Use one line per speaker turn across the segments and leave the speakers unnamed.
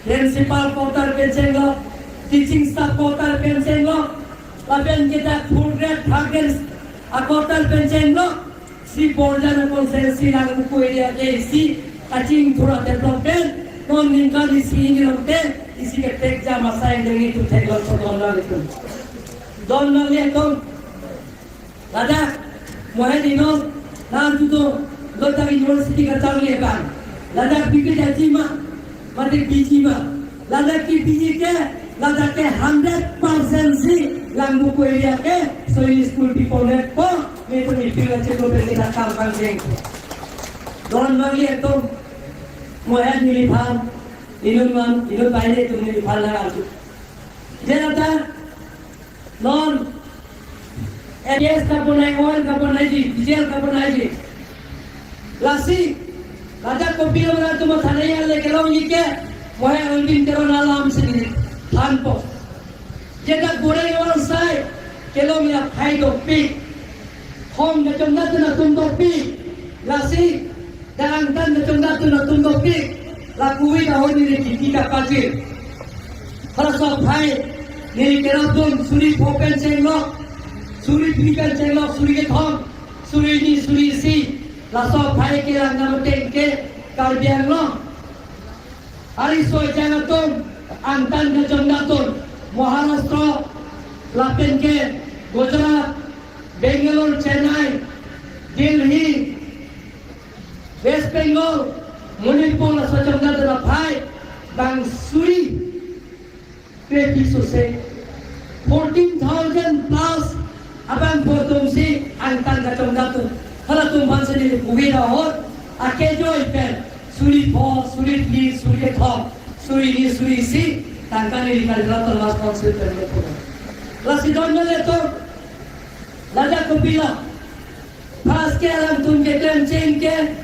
Principal quarter pension lo, teaching staff quarter pension lo, lapen kita full grade, third grade, a quarter pension lo, si border consensi lang buku area si achieving through development, non income is seeing it isi ke take jam masa yang dengan itu take lot for don lihat Lada, mulai dino, nanti tu, Dota University kata lekan. Lada pikir jadi mah, mati biji mah. Lada ki biji ke, lada ke 100% si, langgu ko area ke, so ini school people net po, itu ni pilih ceklo berita kampang jeng. Don lagi itu, mulai nilipam, inun bayar itu nilipam lagi. Jadi non Yes, carbonai oil, carbonai diesel, carbonai lasi, lada kopi lo berarti mau tanya le kalau ni ke, wahai orang kero nalam sini, tanpo. Jika goreng orang say, kalau ni khai dopi, hom na cunda tu na tundopi, lasi, dan kan na cunda tu na tundopi, lakui dah honi ni tiga pagi. Kalau sab khai, ni kero tu suri open cenglo. Suri berikan celok, suri ke thong, suri ni, suri si, lasok khai ke nama tengke, kalbiang lo. Hari soy jangan tum, antan ke jomdatun, Maharashtra, lapen ke, Gujarat, Bangalore, Chennai, Delhi, West Bengal, Manipur, lasok jomdatun lapai, bang suri, pe susah, 14,000 plus. Abang potong si angtan kacang datu. Kalau tumpang sendiri bukan dah. Akejoy pen suri po, suri di, suri thom, suri ni, suri si. Tangkan ini kalau latar mas konsul terlepas. Lasi donor itu, lada kupila. Pas ke alam tunjuk kencing ke,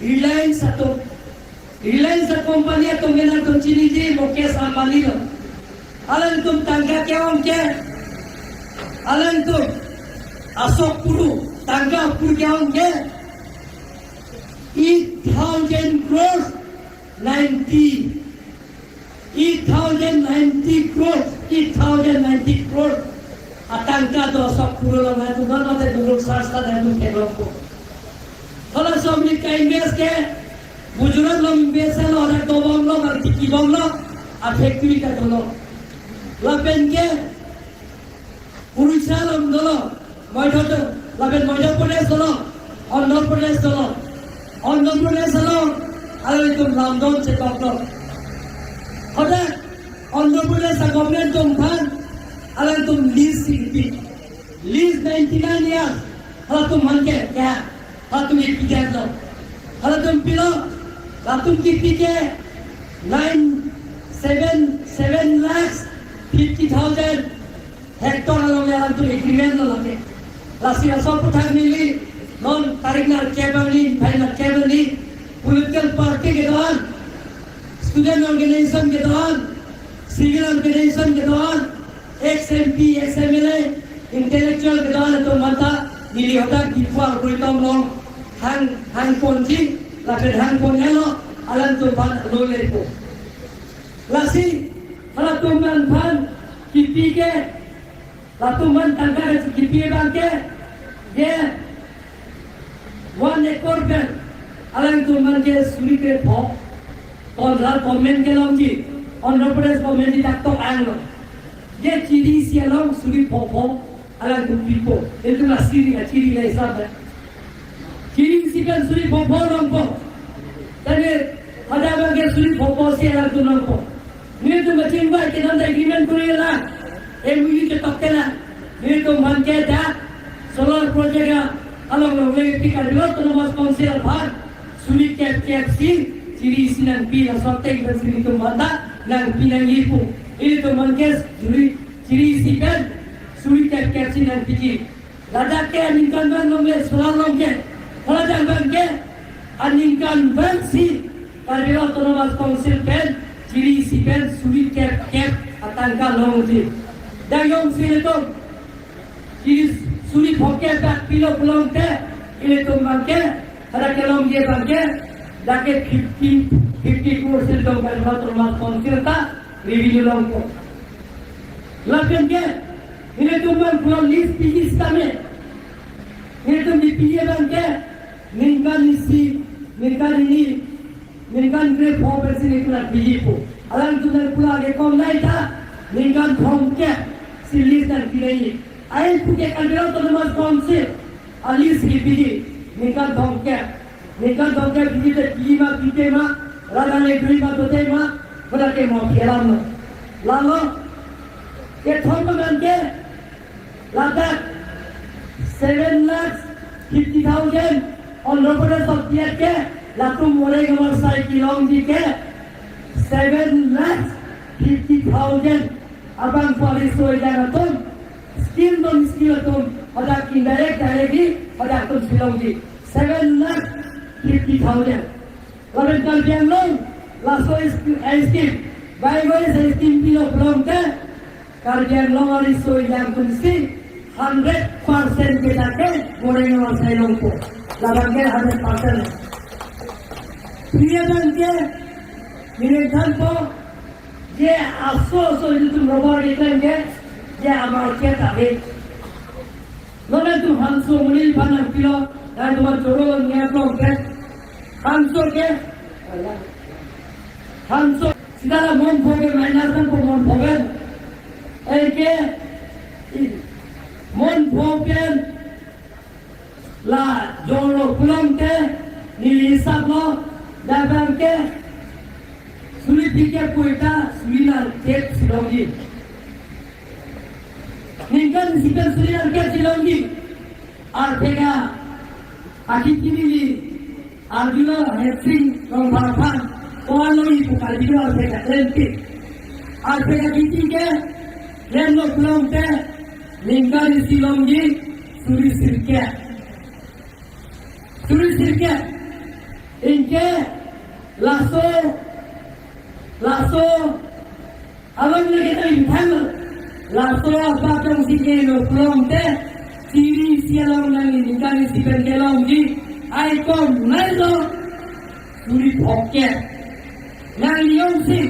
Reliance satu company itu menang tu cini je, Mukesh Ambani lo. Alam tu tangga ke orang ke, alam tu Ashok Puru, tangga pur क्या होंगे 8,000 crores 90 crores atangka do Ashok Puru lo मैं तो नॉन होते दूर सास्ता दे दूर के लोग को kalau सबने कहीं invest के गुजरात lo invest है और एक दो बम लो और तीन बम लो अब फैक्ट्री का दो लो लापेन के उड़ीसा लो दो Mojoto, laben Mojoto Pradesh solo, Andhra Pradesh solo, alam itu London sekoplo. Ada Andhra Pradesh government tumpan, alam itu lease CDP, lease 99 years, alam itu manke, ya, alam itu ikhtiar lo, alam itu pilo, alam itu ikhtiar 7 lakhs 50,000 hektar alam itu agreement lo lagi. Lasi asal putar nili, non tarik nar kebali, final kebali, political party ke dalam, student organization ke dalam, civil organization ke dalam, ex-MP, ex-MLA, intellectual ke dalam itu mata nili hotak gifar kuritom long, hang ponci, lakukan hang ponelo, alam tu pan lole itu. Lasi, kalau tu man pan kipi ke, lalu man tangga kipi bangke. Yeah, 1 acre per alang tu manke suri ke pho, konral comment ke longji, Andhra Pradesh comment di takto anglo. Yeah, ciri si alang suri pho alang tu pipo, itu lah ciri lah isap. Ciri si kan suri pho longpo, tapi ada bangke suri pho si alang tu longpo. Ni tu macam apa? Kita nak agreement kuri lah, MOU ke tak kena, ni tu manke dah. Solar project alam lo lagi kita lihat tu nama sponsor par sulit KFC ciri sinan pila sotek dan sini tu manda dan pinang ipu ini tu mangkes ciri sikan sulit KFC dan piji lada ke aningkan ban lo le solar lo ke lada ban ke aningkan ban si kalau lihat tu nama sponsor pen ciri sikan sulit KFC atangka lo mesti dan yang sini tu ciri suri phoke tak pilo pulang ke ini tu bangke ada kelom je bangke dake 50 50% dong kan termasuk konsilta review longko. Lakukan ke ini tuh pulang list pijis kami. Ini tuh dipilih bangke minggan grade 4% itu nak pijis po. Alam tuh nak pulang ke kom naik ta minggan thongke silis dan pilih. Air punya kalbira termasuk konsil alis pijis minggan thongke pijis pijis mah Ragane Grima to tema, berarti mau kialam. Lalu, ये थोड़ा बंदे लाता 7,50,000 और नौकरी सब दिया के लातुम मोरे कमर साइकिलों दी के 7,50,000 abang polis तो इधर तुम skill तुम ada indirect डायरेक्टली ada तुम सिलों दी 7,50,000 lalu kalian lo langsung eskim baik-baik saya eskim kilo belum ke kalian lo harus yang kunci 100% kita ke goreng orang saya lompo labangnya 100% dia bangke ini tanpa dia asal itu tuh robot itu ke dia amal kita he lalu tuh hansu mulai panas kilo dan tuh jorong belum ke Hanso segala mon phoge mainatan ko mon phoge eke mon phoge la jolo pulang ke nilisap lo dabang ke suli pike puita sulinar ket silongi ningkan sikan sulinar ket silongi arpega akikini Arjuna Hetsing Rongbarpan Kualoi Bukal Video Arpega Lempik Arpega Kitingke Renlo Kulongke Lingkari Silonggi Suri Sirke Inke Lasso Abang lagi tadi Thang Lasso apa kong sike lo Kulongke Siri Sialong Nangi Lingkari Sipen Kelonggi Icon Nazo Suri Pokke Nang Yongsi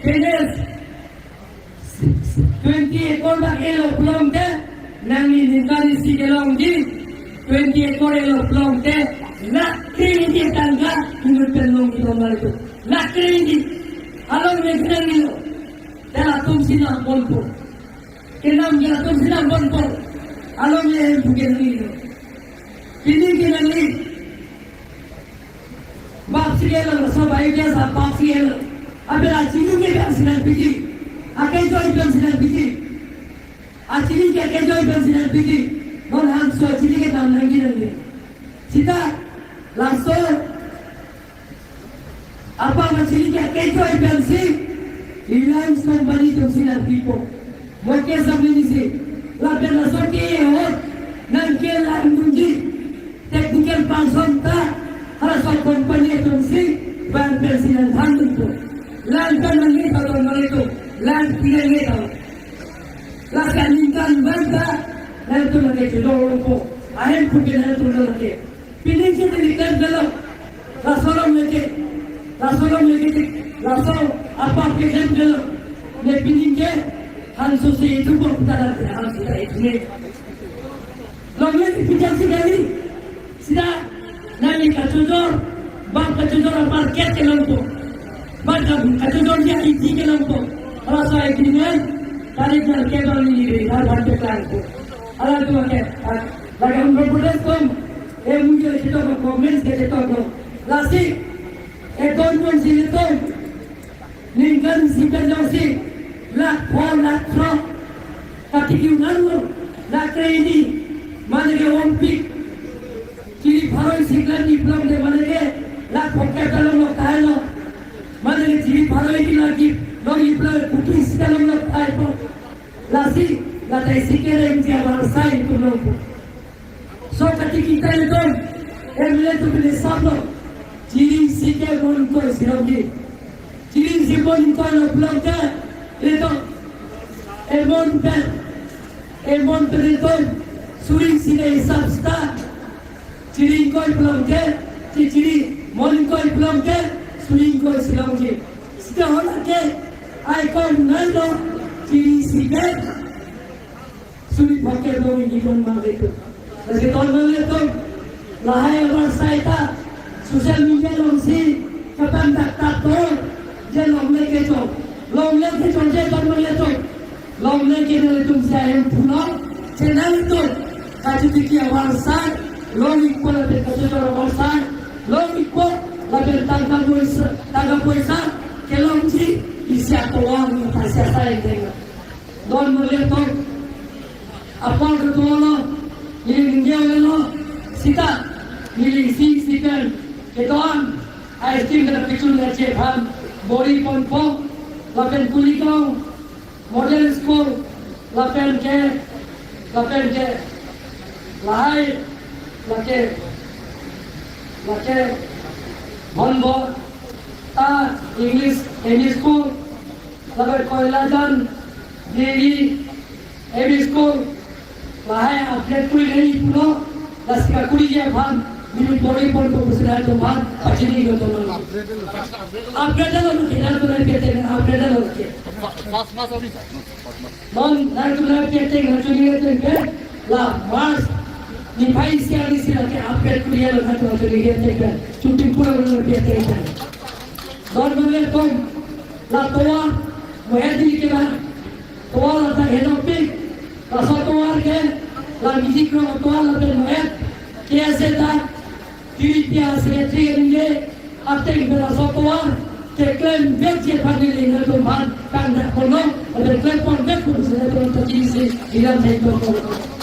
Kenes 28 korban elo pelong te Nang Lingkari si kelong di 28 korban elo pelong te Nak keringi tangga Hinut penlong ito malito Nak keringi Along mekenang ilo Tela tumsina bonpo Kenam jatuh sinar bonpo Along yang bukan ilo Ini kenang ilo Bap sigelo Sobai biasa bap sigelo Abela cini ke biasa sinar biji Akai joy biasa sinar biji Acini ke akai joy biasa sinar biji Non hansu cini ke tam nangi nangi Cita Langsung Apa macini ke akai joy biasa Reliance company tum sinar pipo Moke sambil isi Lapen langsung ke hot Nangke lang munji Technical person ta Harasal company tum si Ban persinan thangun tu Lankan nangi tau itu Lan tidak tahu Lakan lingkan bangka Nanti lagi jodoh ko Ahem pukin nanti lagi Pilih kita lihat dalam Rasulullah Rasul apa kejem dalam Ne pilih ke Hansu si itu pun kita nanti Hansu itu ne Lagi dipijak sekali Sida Nanti kacudor Bang kacudor market ke lampu Macam kacudor dia isi ke lampu Rasa agreement tarik dan kebal ini harus berlaku. Alat tu macam, lagi orang berproses pun, mungkin kita komen kita tu. Lasi, don sini tu, lingkan simpan jauh lak truk, kaki kiunan lo, lak ini, mana ke ompik, ciri paroi siklan di belum de mana ke, lak poket kalau lo tahan lo, mana ke ciri paroi ini lagi. Lagi pelak putih dalam lepas itu, lasi latai sikere yang dia bersai itu nompu. So ketika kita itu, melihat tu pilih sablo, ciri sikere monko sirogi, ciri sikere monko lo pelak itu, emon itu, suri sikere sabsta, Ciring koi pulang ke, ciri mon koi pulang ke, suling koi silang ke. Sudah orang ke, ikon nado, ciri sikat, sulit pakai dong ini pun mana itu. Jadi tahun lalu tu, lahai orang saya sosial media longsi, kapan tak tahu, je long lagi tu, je tahun lalu tu, long lagi tu saya yang pulang, channel tu, kaji fikir orang saya. Long ikut lebih kecil orang besar, long ikut lebih tangga puasa, kelong si isi atuan yang siapa yang tengah. Don melihat tu, apa ketua lo, milik dia lo, sita, milik si kan, ketuan, ice kena picul leceh ham, body pompo, lapen kulikau, model school, lapen ke, lahai. Lake Honbo ta English school lagar Koilajan Devi school lahai update kuri nahi puno lasika kuri je bhan minu body pon ko kusra to bhan pachini go to update lo kira to nahi pete update lo ke fast audi non nahi to nahi pete ngachuni ke la mars ni भाई सियारी सिरा के आपके कुरिया लगा तो चली गई थे क्या चुट्टी पूरा उन्होंने किया थे क्या गवर्नमेंट को ला तोवा मुहैदी के बाद तोवा लाता है ना पे रसा तोवा के ला म्यूजिक रो तोवा लाते मुहैद कैसे था फिलिपिया से ट्रेनिंगे अब तक रसा तोवा के क्लेम बेच के पढ़ने लेने तो मान कांड खोलो और क्लेम पर बेच को से तो चीज से इधर से तो